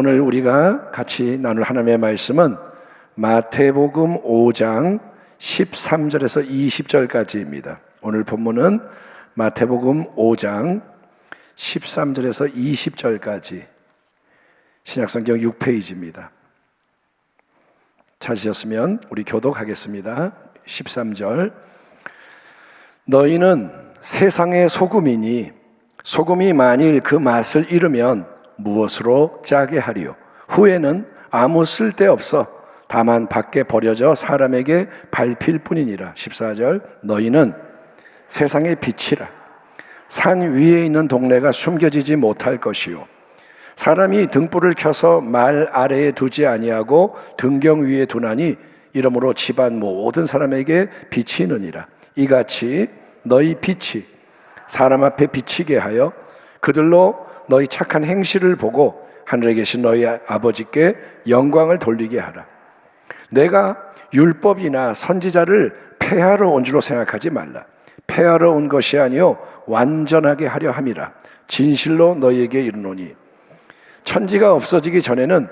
오늘 우리가 같이 나눌 하나님의 말씀은 마태복음 5장 13절에서 20절까지입니다. 오늘 본문은 마태복음 5장 13절에서 20절까지 신약성경 6페이지입니다. 찾으셨으면 우리 교독하겠습니다. 13절. 너희는 세상의 소금이니 소금이 만일 그 맛을 잃으면 무엇으로 짜게 하리요? 후에는 아무 쓸데없어 다만 밖에 버려져 사람에게 밟힐 뿐이니라. 14절. 너희는 세상의 빛이라. 산 위에 있는 동네가 숨겨지지 못할 것이요 사람이 등불을 켜서 말 아래에 두지 아니하고 등경 위에 두나니 이러므로 집안 모든 사람에게 빛이 있느니라. 이같이 너희 빛이 사람 앞에 비치게 하여 그들로 너희 착한 행실을 보고 하늘에 계신 너희 아버지께 영광을 돌리게 하라. 내가 율법이나 선지자를 폐하러 온 줄로 생각하지 말라. 폐하러 온 것이 아니요 완전하게 하려 함이라. 진실로 너희에게 이르노니 천지가 없어지기 전에는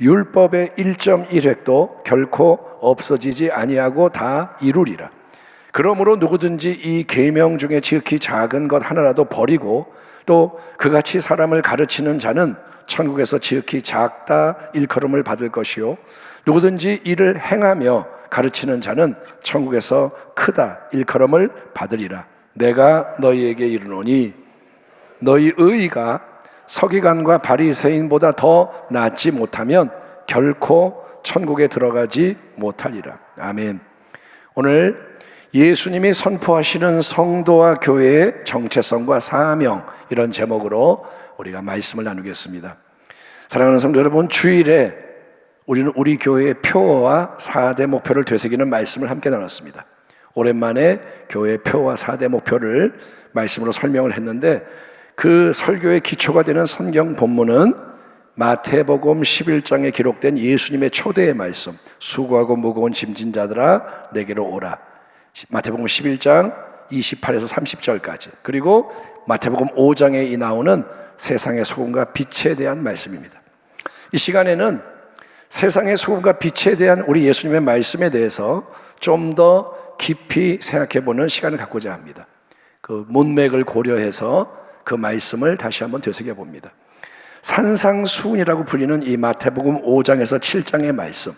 율법의 1.1획도 결코 없어지지 아니하고 다 이루리라. 그러므로 누구든지 이 계명 중에 지극히 작은 것 하나라도 버리고 또 그같이 사람을 가르치는 자는 천국에서 지극히 작다 일컬음을 받을 것이요 누구든지 이를 행하며 가르치는 자는 천국에서 크다 일컬음을 받으리라. 내가 너희에게 이르노니 너희 의의가 서기관과 바리새인보다 더 낫지 못하면 결코 천국에 들어가지 못하리라. 아멘. 오늘 예수님이 선포하시는 성도와 교회의 정체성과 사명, 이런 제목으로 우리가 말씀을 나누겠습니다. 사랑하는 성도 여러분, 주일에 우리는 우리 교회의 표어와 4대 목표를 되새기는 말씀을 함께 나눴습니다. 오랜만에 교회의 표어와 4대 목표를 말씀으로 설명을 했는데 그 설교의 기초가 되는 성경 본문은 마태복음 11장에 기록된 예수님의 초대의 말씀, 수고하고 무거운 짐진 자들아 내게로 오라. 마태복음 11장 28에서 30절까지, 그리고 마태복음 5장에 나오는 세상의 소금과 빛에 대한 말씀입니다. 이 시간에는 세상의 소금과 빛에 대한 우리 예수님의 말씀에 대해서 좀 더 깊이 생각해보는 시간을 갖고자 합니다. 그 문맥을 고려해서 그 말씀을 다시 한번 되새겨봅니다. 산상수훈이라고 불리는 이 마태복음 5장에서 7장의 말씀,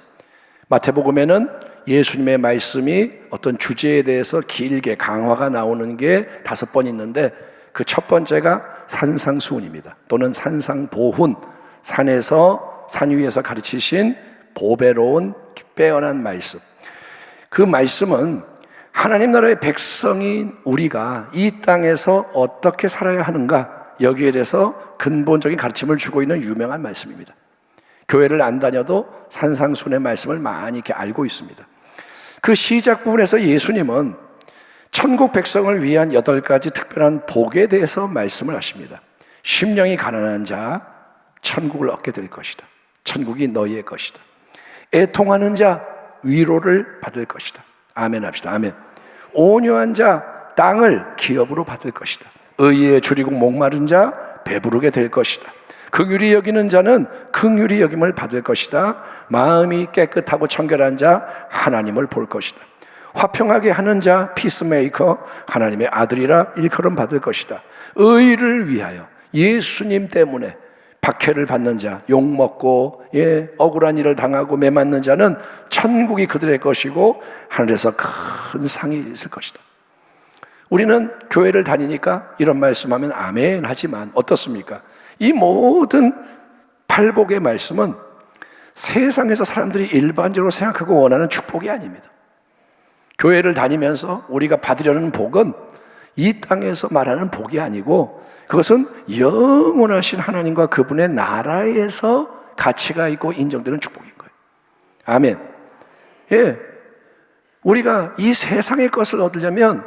마태복음에는 예수님의 말씀이 어떤 주제에 대해서 길게 강화가 나오는 게 5번 있는데 그 첫 번째가 산상수훈입니다. 또는 산상보훈, 산 위에서 가르치신 보배로운 빼어난 말씀. 그 말씀은 하나님 나라의 백성인 우리가 이 땅에서 어떻게 살아야 하는가, 여기에 대해서 근본적인 가르침을 주고 있는 유명한 말씀입니다. 교회를 안 다녀도 산상수훈의 말씀을 많이 이렇게 알고 있습니다. 그 시작 부분에서 예수님은 천국 백성을 위한 8가지 특별한 복에 대해서 말씀을 하십니다. 심령이 가난한 자 천국을 얻게 될 것이다. 천국이 너희의 것이다. 애통하는 자 위로를 받을 것이다. 아멘 합시다. 아멘. 온유한 자 땅을 기업으로 받을 것이다. 의에 줄이고 목마른 자 배부르게 될 것이다. 긍휼히 여기는 자는 긍휼히 여김을 받을 것이다. 마음이 깨끗하고 청결한 자 하나님을 볼 것이다. 화평하게 하는 자 피스메이커 하나님의 아들이라 일컬음 받을 것이다. 의를 위하여 예수님 때문에 박해를 받는 자, 욕먹고 억울한 일을 당하고 매맞는 자는 천국이 그들의 것이고 하늘에서 큰 상이 있을 것이다. 우리는 교회를 다니니까 이런 말씀하면 아멘 하지만 어떻습니까? 이 모든 팔복의 말씀은 세상에서 사람들이 일반적으로 생각하고 원하는 축복이 아닙니다. 교회를 다니면서 우리가 받으려는 복은 이 땅에서 말하는 복이 아니고 그것은 영원하신 하나님과 그분의 나라에서 가치가 있고 인정되는 축복인 거예요. 아멘. 예, 우리가 이 세상의 것을 얻으려면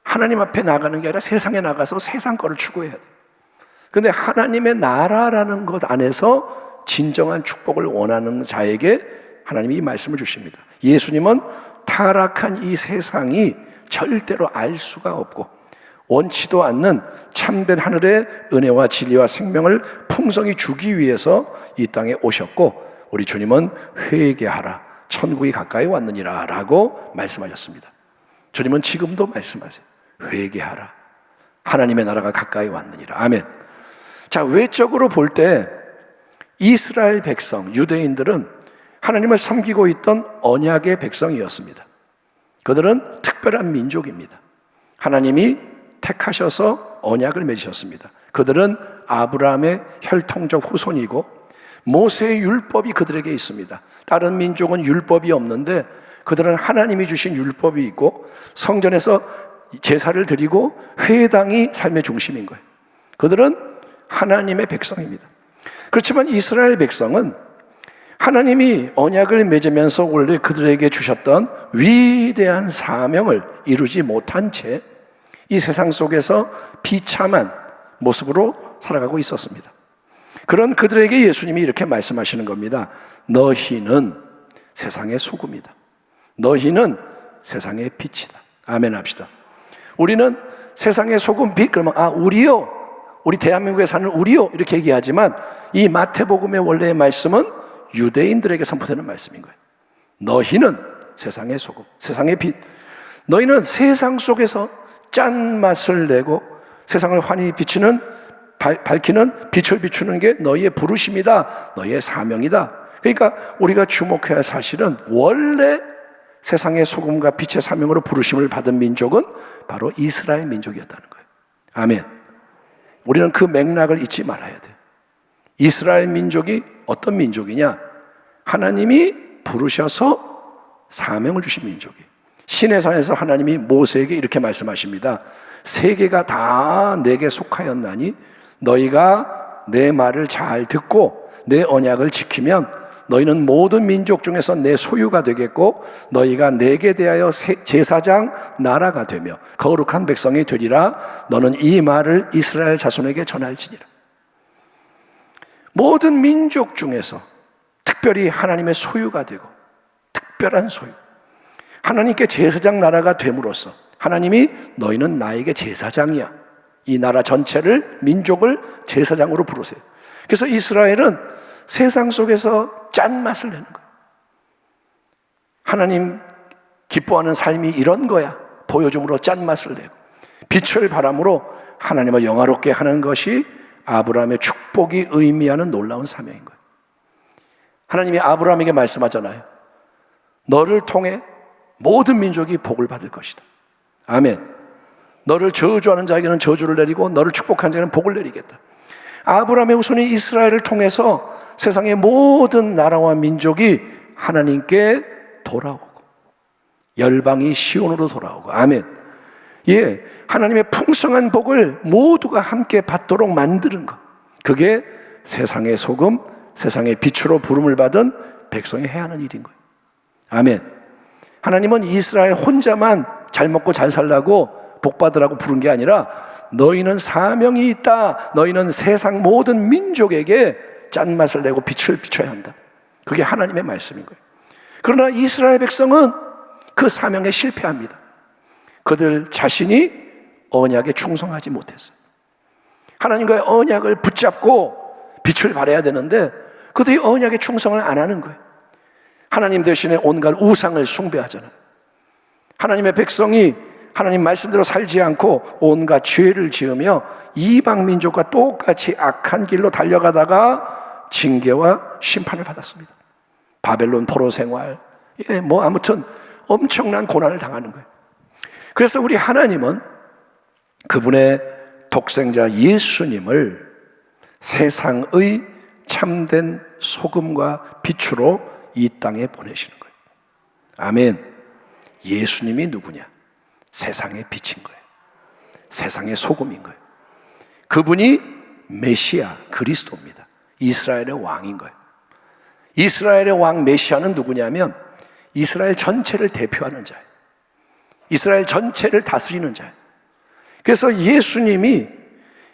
하나님 앞에 나가는 게 아니라 세상에 나가서 세상 거를 추구해야 돼요. 그런데 하나님의 나라라는 것 안에서 진정한 축복을 원하는 자에게 하나님이 이 말씀을 주십니다. 예수님은 타락한 이 세상이 절대로 알 수가 없고 원치도 않는 참된 하늘의 은혜와 진리와 생명을 풍성히 주기 위해서 이 땅에 오셨고, 우리 주님은 회개하라, 천국이 가까이 왔느니라 라고 말씀하셨습니다. 주님은 지금도 말씀하세요. 회개하라, 하나님의 나라가 가까이 왔느니라. 아멘. 자, 외적으로 볼 때 이스라엘 백성, 유대인들은 하나님을 섬기고 있던 언약의 백성이었습니다. 그들은 특별한 민족입니다. 하나님이 택하셔서 언약을 맺으셨습니다. 그들은 아브라함의 혈통적 후손이고 모세의 율법이 그들에게 있습니다. 다른 민족은 율법이 없는데 그들은 하나님이 주신 율법이 있고 성전에서 제사를 드리고 회당이 삶의 중심인 거예요. 그들은 하나님의 백성입니다. 그렇지만 이스라엘 백성은 하나님이 언약을 맺으면서 원래 그들에게 주셨던 위대한 사명을 이루지 못한 채 이 세상 속에서 비참한 모습으로 살아가고 있었습니다. 그런 그들에게 예수님이 이렇게 말씀하시는 겁니다. 너희는 세상의 소금이다. 너희는 세상의 빛이다. 아멘 합시다. 우리는 세상의 소금, 빛, 그러면 우리요, 우리 대한민국에 사는 우리요 이렇게 얘기하지만 이 마태복음의 원래의 말씀은 유대인들에게 선포되는 말씀인 거예요. 너희는 세상의 소금, 세상의 빛. 너희는 세상 속에서 짠맛을 내고 세상을 환히 비치는, 밝히는, 빛을 비추는 게 너희의 부르심이다, 너희의 사명이다. 그러니까 우리가 주목해야 할 사실은 원래 세상의 소금과 빛의 사명으로 부르심을 받은 민족은 바로 이스라엘 민족이었다는 거예요. 아멘. 우리는 그 맥락을 잊지 말아야 돼요. 이스라엘 민족이 어떤 민족이냐? 하나님이 부르셔서 사명을 주신 민족이에요. 시내산에서 하나님이 모세에게 이렇게 말씀하십니다. 세계가 다 내게 속하였나니 너희가 내 말을 잘 듣고 내 언약을 지키면 너희는 모든 민족 중에서 내 소유가 되겠고 너희가 내게 대하여 제사장 나라가 되며 거룩한 백성이 되리라. 너는 이 말을 이스라엘 자손에게 전할지니라. 모든 민족 중에서 특별히 하나님의 소유가 되고 특별한 소유, 하나님께 제사장 나라가 됨으로써 하나님이 너희는 나에게 제사장이야, 이 나라 전체를, 민족을 제사장으로 부르세요. 그래서 이스라엘은 세상 속에서 짠맛을 내는 거예요. 하나님 기뻐하는 삶이 이런 거야. 보여줌으로 짠맛을 내고 빛을 바람으로 하나님을 영화롭게 하는 것이 아브라함의 축복이 의미하는 놀라운 사명인 거예요. 하나님이 아브라함에게 말씀하잖아요. 너를 통해 모든 민족이 복을 받을 것이다. 아멘. 너를 저주하는 자에게는 저주를 내리고 너를 축복하는 자에게는 복을 내리겠다. 아브라함의 후손이 이스라엘을 통해서 세상의 모든 나라와 민족이 하나님께 돌아오고 열방이 시온으로 돌아오고, 아멘. 예, 하나님의 풍성한 복을 모두가 함께 받도록 만드는 것, 그게 세상의 소금, 세상의 빛으로 부름을 받은 백성이 해야 하는 일인 거예요. 아멘. 하나님은 이스라엘 혼자만 잘 먹고 잘 살라고 복 받으라고 부른 게 아니라 너희는 사명이 있다. 너희는 세상 모든 민족에게 짠맛을 내고 빛을 비춰야 한다. 그게 하나님의 말씀인 거예요. 그러나 이스라엘 백성은 그 사명에 실패합니다. 그들 자신이 언약에 충성하지 못했어요. 하나님과의 언약을 붙잡고 빛을 발해야 되는데 그들이 언약에 충성을 안 하는 거예요. 하나님 대신에 온갖 우상을 숭배하잖아요. 하나님의 백성이 하나님 말씀대로 살지 않고 온갖 죄를 지으며 이방 민족과 똑같이 악한 길로 달려가다가 징계와 심판을 받았습니다. 바벨론 포로 생활, 아무튼 엄청난 고난을 당하는 거예요. 그래서 우리 하나님은 그분의 독생자 예수님을 세상의 참된 소금과 빛으로 이 땅에 보내시는 거예요. 아멘. 예수님이 누구냐? 세상의 빛인 거예요. 세상의 소금인 거예요. 그분이 메시아 그리스도입니다. 이스라엘의 왕인 거예요. 이스라엘의 왕 메시아는 누구냐면 이스라엘 전체를 대표하는 자예요. 이스라엘 전체를 다스리는 자예요. 그래서 예수님이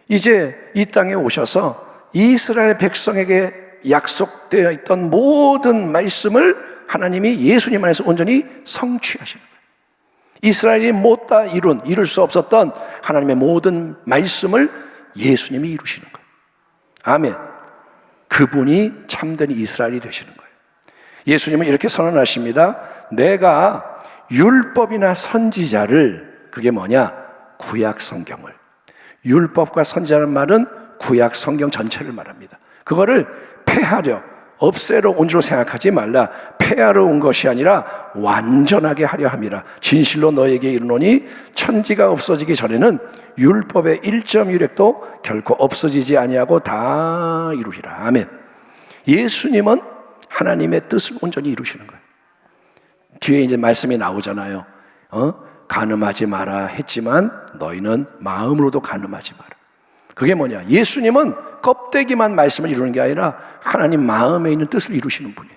이제 이 땅에 오셔서 이스라엘 백성에게 약속되어 있던 모든 말씀을 하나님이 예수님 안에서 온전히 성취하시는 거예요. 이스라엘이 못다 이룰 수 없었던 하나님의 모든 말씀을 예수님이 이루시는 거예요. 아멘. 그분이 참된 이스라엘이 되시는 거예요. 예수님은 이렇게 선언하십니다. 내가 율법이나 선지자를, 그게 뭐냐? 구약 성경을. 율법과 선지자라는 말은 구약 성경 전체를 말합니다. 그거를 폐하려, 없애러 온 줄로 생각하지 말라. 폐하러 온 것이 아니라 완전하게 하려 함이라. 진실로 너에게 이르노니 천지가 없어지기 전에는 율법의 1.1획도 결코 없어지지 아니하고 다 이루리라. 아멘. 예수님은 하나님의 뜻을 온전히 이루시는 거예요. 뒤에 이제 말씀이 나오잖아요. 간음하지 마라 했지만 너희는 마음으로도 간음하지 마라. 그게 뭐냐? 예수님은 껍데기만 말씀을 이루는 게 아니라 하나님 마음에 있는 뜻을 이루시는 분이에요.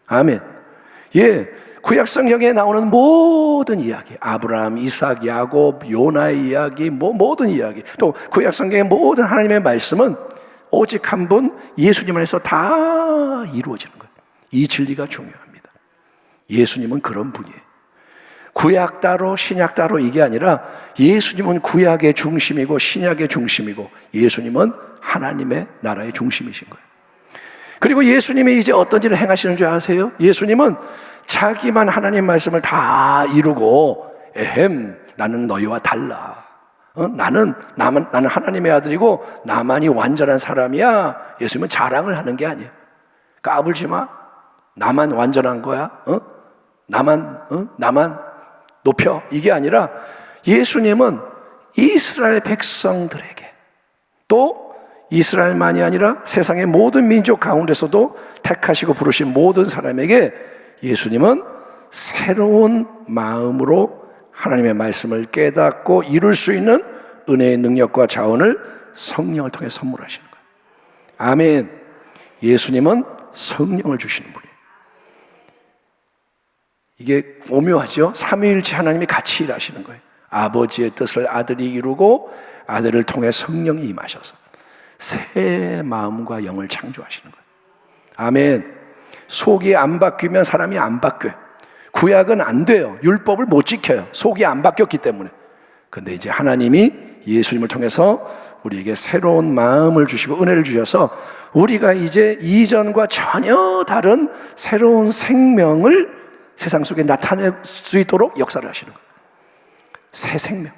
아멘. 예, 구약 성경에 나오는 모든 이야기, 아브라함, 이삭, 야곱, 요나의 이야기, 모든 이야기, 또 구약 성경의 모든 하나님의 말씀은 오직 한 분 예수님 안에서 다 이루어지는 거예요. 이 진리가 중요합니다. 예수님은 그런 분이에요. 구약 따로 신약 따로 이게 아니라 예수님은 구약의 중심이고 신약의 중심이고 예수님은 하나님의 나라의 중심이신 거예요. 그리고 예수님이 이제 어떤 일을 행하시는 줄 아세요? 예수님은 자기만 하나님 말씀을 다 이루고 나는 너희와 달라. 나는 하나님의 아들이고 나만이 완전한 사람이야. 예수님은 자랑을 하는 게 아니에요. 까불지 마. 나만 완전한 거야. 나만 높여. 이게 아니라 예수님은 이스라엘 백성들에게, 또 이스라엘만이 아니라 세상의 모든 민족 가운데서도 택하시고 부르신 모든 사람에게 예수님은 새로운 마음으로 하나님의 말씀을 깨닫고 이룰 수 있는 은혜의 능력과 자원을 성령을 통해 선물하시는 거예요. 아멘. 예수님은 성령을 주시는 분이에요. 이게 오묘하죠? 삼위일체 하나님이 같이 일하시는 거예요. 아버지의 뜻을 아들이 이루고 아들을 통해 성령이 임하셔서 새 마음과 영을 창조하시는 거예요. 아멘. 속이 안 바뀌면 사람이 안 바뀌어요. 구약은 안 돼요. 율법을 못 지켜요. 속이 안 바뀌었기 때문에. 근데 이제 하나님이 예수님을 통해서 우리에게 새로운 마음을 주시고 은혜를 주셔서 우리가 이제 이전과 전혀 다른 새로운 생명을 세상 속에 나타낼 수 있도록 역사를 하시는 거예요. 새 생명.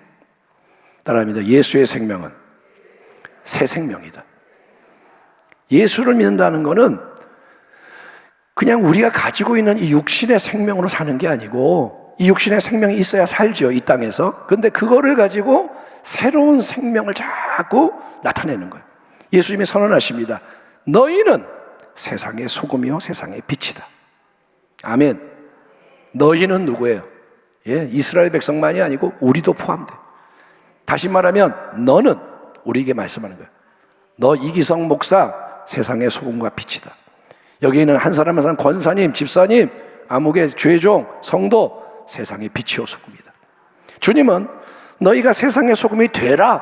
따라합니다. 예수의 생명은 새 생명이다. 예수를 믿는다는 것은 그냥 우리가 가지고 있는 이 육신의 생명으로 사는 게 아니고, 이 육신의 생명이 있어야 살죠, 이 땅에서. 근데 그거를 가지고 새로운 생명을 자꾸 나타내는 거예요. 예수님이 선언하십니다. 너희는 세상의 소금이요 세상의 빛이다. 아멘. 너희는 누구예요? 예, 이스라엘 백성만이 아니고 우리도 포함돼. 다시 말하면 너는 우리에게 말씀하는 거예요. 너 이기성 목사 세상의 소금과 빛이다. 여기 있는 한 사람 한 사람 권사님, 집사님, 아무개, 죄종, 성도 세상의 빛이요 소금이다. 주님은 너희가 세상의 소금이 되라,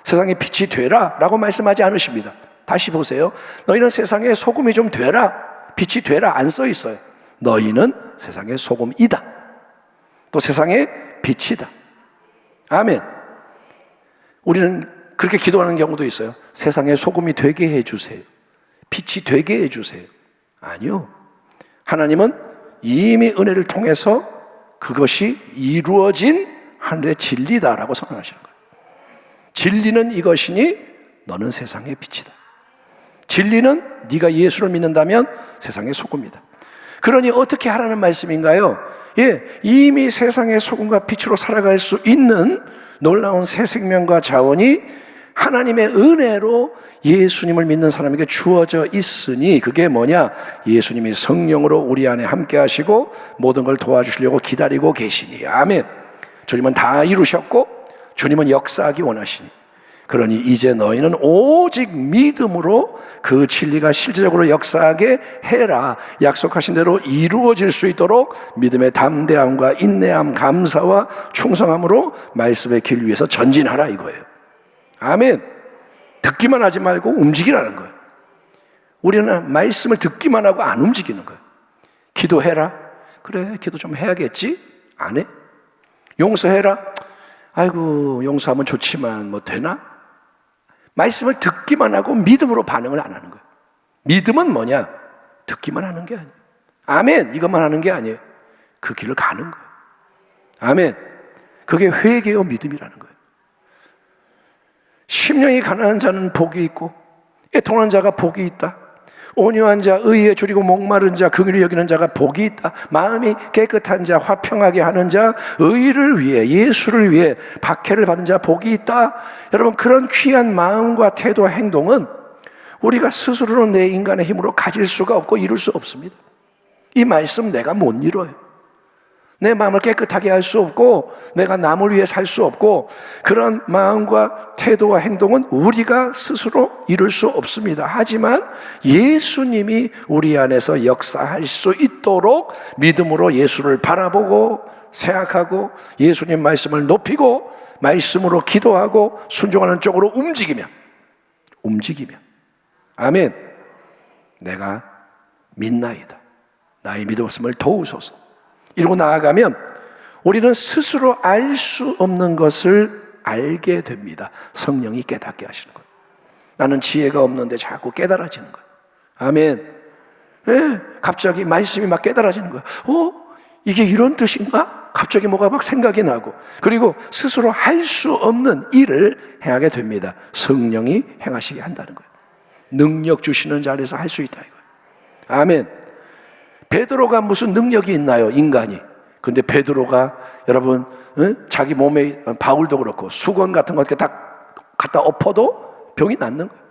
세상의 빛이 되라 라고 말씀하지 않으십니다. 다시 보세요. 너희는 세상의 소금이 좀 되라, 빛이 되라 안 써 있어요. 너희는 세상의 소금이다. 또 세상의 빛이다. 아멘. 우리는 그렇게 기도하는 경우도 있어요. 세상의 소금이 되게 해주세요. 빛이 되게 해주세요. 아니요. 하나님은 이미 은혜를 통해서 그것이 이루어진 하늘의 진리다라고 선언하시는 거예요. 진리는 이것이니 너는 세상의 빛이다. 진리는 네가 예수를 믿는다면 세상의 소금이다. 그러니 어떻게 하라는 말씀인가요? 예, 이미 세상의 소금과 빛으로 살아갈 수 있는 놀라운 새 생명과 자원이 하나님의 은혜로 예수님을 믿는 사람에게 주어져 있으니, 그게 뭐냐? 예수님이 성령으로 우리 안에 함께 하시고 모든 걸 도와주시려고 기다리고 계시니. 아멘. 주님은 다 이루셨고 주님은 역사하기 원하시니, 그러니 이제 너희는 오직 믿음으로 그 진리가 실제적으로 역사하게 해라. 약속하신 대로 이루어질 수 있도록 믿음의 담대함과 인내함, 감사와 충성함으로 말씀의 길 위에서 전진하라 이거예요. 아멘. 듣기만 하지 말고 움직이라는 거예요. 우리는 말씀을 듣기만 하고 안 움직이는 거예요. 기도해라. 그래, 기도 좀 해야겠지? 안 해. 용서해라. 아이고, 용서하면 좋지만 뭐 되나? 말씀을 듣기만 하고 믿음으로 반응을 안 하는 거예요. 믿음은 뭐냐? 듣기만 하는 게 아니에요. 아멘, 이것만 하는 게 아니에요. 그 길을 가는 거예요. 아멘. 그게 회개요 믿음이라는 거예요. 심령이 가난한 자는 복이 있고 애통하는 자가 복이 있다. 온유한 자, 의에 줄이고 목마른 자, 긍휼히 여기는 자가 복이 있다. 마음이 깨끗한 자, 화평하게 하는 자, 의를 위해, 예수를 위해 박해를 받은 자 복이 있다. 여러분, 그런 귀한 마음과 태도와 행동은 우리가 스스로는 내 인간의 힘으로 가질 수가 없고 이룰 수 없습니다. 이 말씀 내가 못 이뤄요. 내 마음을 깨끗하게 할 수 없고 내가 남을 위해 살 수 없고 그런 마음과 태도와 행동은 우리가 스스로 이룰 수 없습니다. 하지만 예수님이 우리 안에서 역사할 수 있도록 믿음으로 예수를 바라보고 생각하고 예수님 말씀을 높이고 말씀으로 기도하고 순종하는 쪽으로 움직이며 아멘. 내가 믿나이다. 나의 믿음 없음을 도우소서. 이러고 나아가면 우리는 스스로 알 수 없는 것을 알게 됩니다. 성령이 깨닫게 하시는 거예요. 나는 지혜가 없는데 자꾸 깨달아지는 거예요. 아멘. 예, 갑자기 말씀이 막 깨달아지는 거예요. 이게 이런 뜻인가? 갑자기 뭐가 막 생각이 나고 그리고 스스로 할 수 없는 일을 행하게 됩니다. 성령이 행하시게 한다는 거예요. 능력 주시는 자리에서 할 수 있다 이거예요. 아멘. 베드로가 무슨 능력이 있나요? 인간이. 근데 베드로가 여러분 자기 몸에 바울도 그렇고 수건 같은 거 이렇게 딱 갖다 엎어도 병이 낫는 거예요.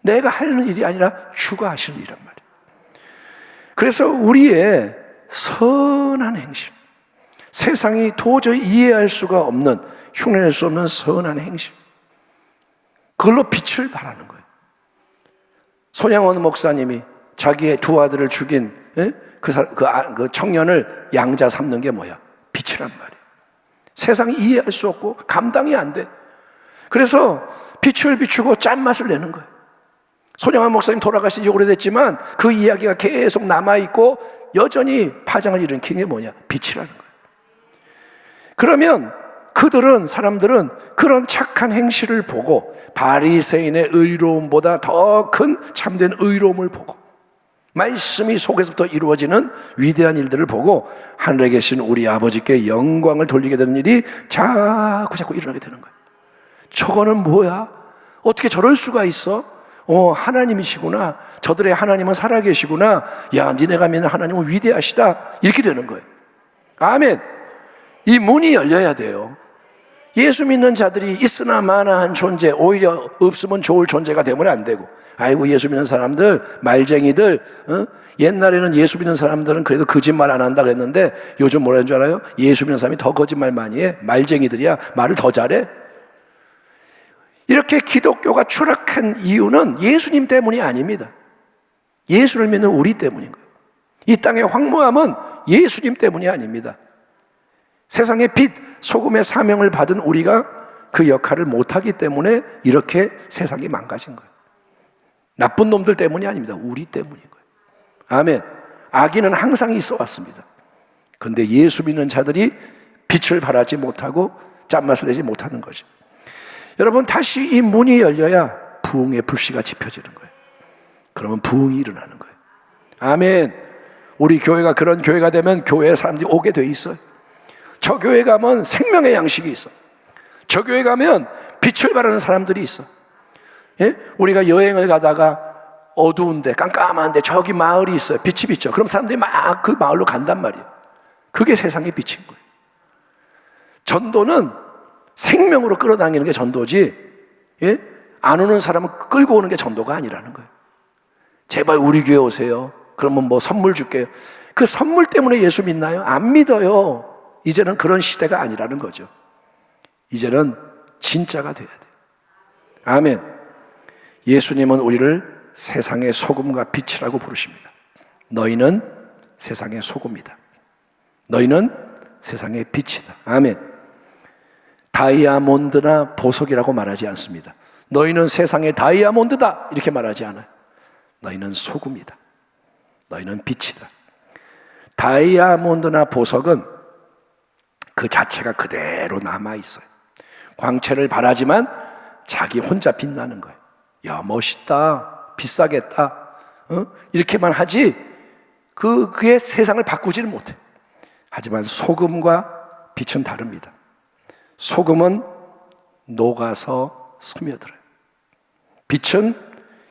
내가 하는 일이 아니라 주가 하시는 일이란 말이에요. 그래서 우리의 선한 행실, 세상이 도저히 이해할 수가 없는, 흉내낼 수 없는 선한 행실, 그걸로 빛을 발하는 거예요. 손양원 목사님이 자기의 두 아들을 죽인 그 청년을 양자 삼는 게 뭐야? 빛이란 말이에요. 세상이 이해할 수 없고 감당이 안 돼. 그래서 빛을 비추고 짠맛을 내는 거예요. 손양원 목사님 돌아가신 지 오래됐지만 그 이야기가 계속 남아있고 여전히 파장을 일으킨 게 뭐냐? 빛이라는 거예요. 그러면 사람들은 그런 착한 행실을 보고 바리새인의 의로움보다 더 큰 참된 의로움을 보고 말씀이 속에서부터 이루어지는 위대한 일들을 보고 하늘에 계신 우리 아버지께 영광을 돌리게 되는 일이 자꾸 일어나게 되는 거예요. 저거는 뭐야? 어떻게 저럴 수가 있어? 하나님이시구나. 저들의 하나님은 살아계시구나. 야, 니네가 믿는 하나님은 위대하시다. 이렇게 되는 거예요. 아멘. 이 문이 열려야 돼요. 예수 믿는 자들이 있으나 마나한 존재, 오히려 없으면 좋을 존재가 되면 안 되고, 아이고 예수 믿는 사람들 말쟁이들, 옛날에는 예수 믿는 사람들은 그래도 거짓말 안 한다 그랬는데 요즘 뭐라는 줄 알아요? 예수 믿는 사람이 더 거짓말 많이 해. 말쟁이들이야. 말을 더 잘해. 이렇게 기독교가 추락한 이유는 예수님 때문이 아닙니다. 예수를 믿는 우리 때문인 거예요. 이 땅의 황무함은 예수님 때문이 아닙니다. 세상의 빛, 소금의 사명을 받은 우리가 그 역할을 못하기 때문에 이렇게 세상이 망가진 거예요. 나쁜 놈들 때문이 아닙니다. 우리 때문인 거예요. 아멘. 악인은 항상 있어 왔습니다. 그런데 예수 믿는 자들이 빛을 발하지 못하고 짠맛을 내지 못하는 거죠. 여러분, 다시 이 문이 열려야 부흥의 불씨가 지펴지는 거예요. 그러면 부흥이 일어나는 거예요. 아멘. 우리 교회가 그런 교회가 되면 교회에 사람들이 오게 돼 있어요. 저 교회 가면 생명의 양식이 있어. 저 교회 가면 빛을 발하는 사람들이 있어. 예? 우리가 여행을 가다가 어두운데 깜깜한데 저기 마을이 있어요. 빛이 비쳐. 그럼 사람들이 막 그 마을로 간단 말이에요. 그게 세상의 빛인 거예요. 전도는 생명으로 끌어당기는 게 전도지, 예? 안 오는 사람은 끌고 오는 게 전도가 아니라는 거예요. 제발 우리 교회 오세요. 그러면 뭐 선물 줄게요. 그 선물 때문에 예수 믿나요? 안 믿어요. 이제는 그런 시대가 아니라는 거죠. 이제는 진짜가 돼야 돼요. 아멘. 예수님은 우리를 세상의 소금과 빛이라고 부르십니다. 너희는 세상의 소금이다. 너희는 세상의 빛이다. 아멘. 다이아몬드나 보석이라고 말하지 않습니다. 너희는 세상의 다이아몬드다 이렇게 말하지 않아요. 너희는 소금이다. 너희는 빛이다. 다이아몬드나 보석은 그 자체가 그대로 남아있어요. 광채를 발하지만 자기 혼자 빛나는 거예요. 야, 멋있다, 비싸겠다, 이렇게만 하지 그게 세상을 바꾸지는 못해. 하지만 소금과 빛은 다릅니다. 소금은 녹아서 스며들어요. 빛은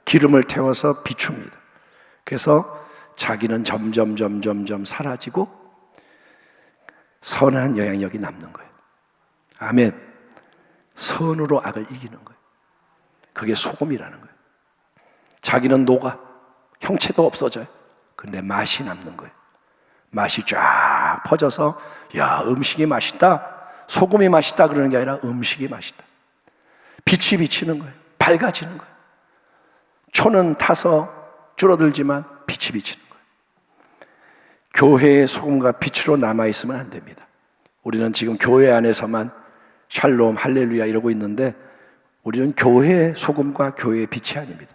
기름을 태워서 비춥니다. 그래서 자기는 점점 사라지고 선한 영향력이 남는 거예요. 아멘. 선으로 악을 이기는 거예요. 그게 소금이라는 거예요. 자기는 녹아, 형체도 없어져요. 근데 맛이 남는 거예요. 맛이 쫙 퍼져서 야, 음식이 맛있다, 소금이 맛있다 그러는 게 아니라 음식이 맛있다. 빛이 비치는 거예요. 밝아지는 거예요. 초는 타서 줄어들지만 빛이 비치는 거예요. 교회의 소금과 빛으로 남아있으면 안 됩니다. 우리는 지금 교회 안에서만 샬롬, 할렐루야 이러고 있는데 우리는 교회의 소금과 교회의 빛이 아닙니다.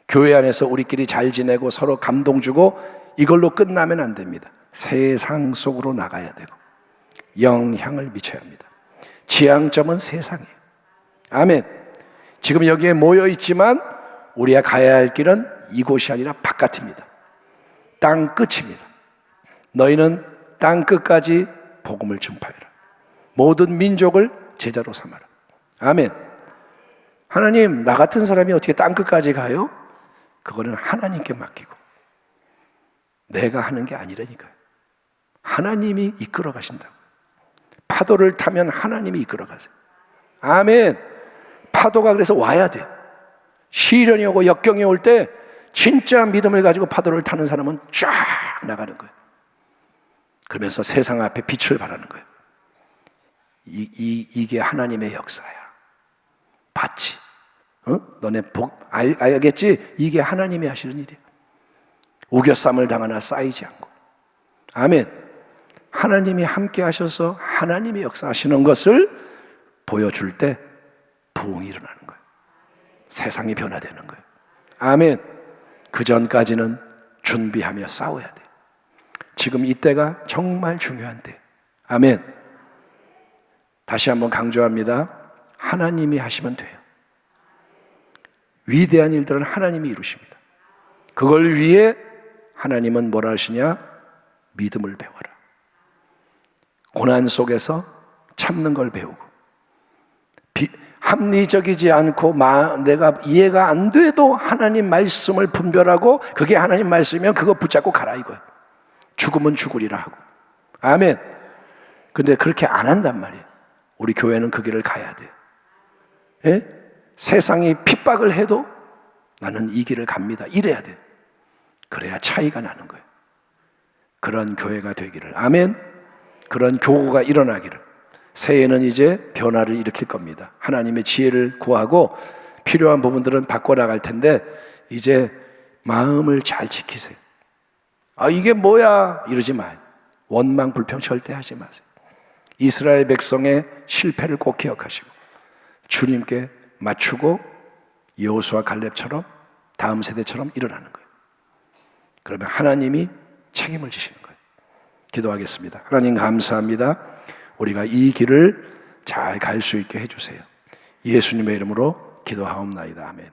교회 안에서 우리끼리 잘 지내고 서로 감동 주고 이걸로 끝나면 안 됩니다. 세상 속으로 나가야 되고 영향을 미쳐야 합니다. 지향점은 세상이에요. 아멘. 지금 여기에 모여 있지만 우리가 가야 할 길은 이곳이 아니라 바깥입니다. 땅 끝입니다. 너희는 땅 끝까지 복음을 전파해라. 모든 민족을 제자로 삼아라. 아멘. 하나님, 나 같은 사람이 어떻게 땅 끝까지 가요? 그거는 하나님께 맡기고 내가 하는 게 아니라니까요. 하나님이 이끌어 가신다고. 파도를 타면 하나님이 이끌어 가세요. 아멘. 파도가 그래서 와야 돼요. 시련이 오고 역경이 올 때 진짜 믿음을 가지고 파도를 타는 사람은 쫙 나가는 거예요. 그러면서 세상 앞에 빛을 발하는 거예요. 이게 하나님의 역사야. 봤지? 너네 알겠지? 이게 하나님이 하시는 일이야. 우겨쌈을 당하나 쌓이지 않고. 아멘. 하나님이 함께 하셔서 하나님의 역사하시는 것을 보여줄 때 부흥이 일어나는 거예요. 세상이 변화되는 거예요. 아멘. 그 전까지는 준비하며 싸워야 돼요. 지금 이때가 정말 중요한 때. 아멘. 다시 한번 강조합니다. 하나님이 하시면 돼요. 위대한 일들은 하나님이 이루십니다. 그걸 위해 하나님은 뭐라 하시냐? 믿음을 배워라. 고난 속에서 참는 걸 배우고 합리적이지 않고 내가 이해가 안 돼도 하나님 말씀을 분별하고 그게 하나님 말씀이면 그거 붙잡고 가라 이거야. 죽으면 죽으리라 하고. 아멘. 근데 그렇게 안 한단 말이에요. 우리 교회는 그 길을 가야 돼요. 예? 세상이 핍박을 해도 나는 이 길을 갑니다. 이래야 돼요. 그래야 차이가 나는 거예요. 그런 교회가 되기를. 아멘. 그런 교구가 일어나기를. 새해는 이제 변화를 일으킬 겁니다. 하나님의 지혜를 구하고 필요한 부분들은 바꿔나갈 텐데 이제 마음을 잘 지키세요. 아, 이게 뭐야 이러지 마요. 원망 불평 절대 하지 마세요. 이스라엘 백성의 실패를 꼭 기억하시고 주님께 맞추고 여호수아 갈렙처럼 다음 세대처럼 일어나는 거예요. 그러면 하나님이 책임을 지시는 거예요. 기도하겠습니다. 하나님 감사합니다. 우리가 이 길을 잘 갈 수 있게 해주세요. 예수님의 이름으로 기도하옵나이다. 아멘.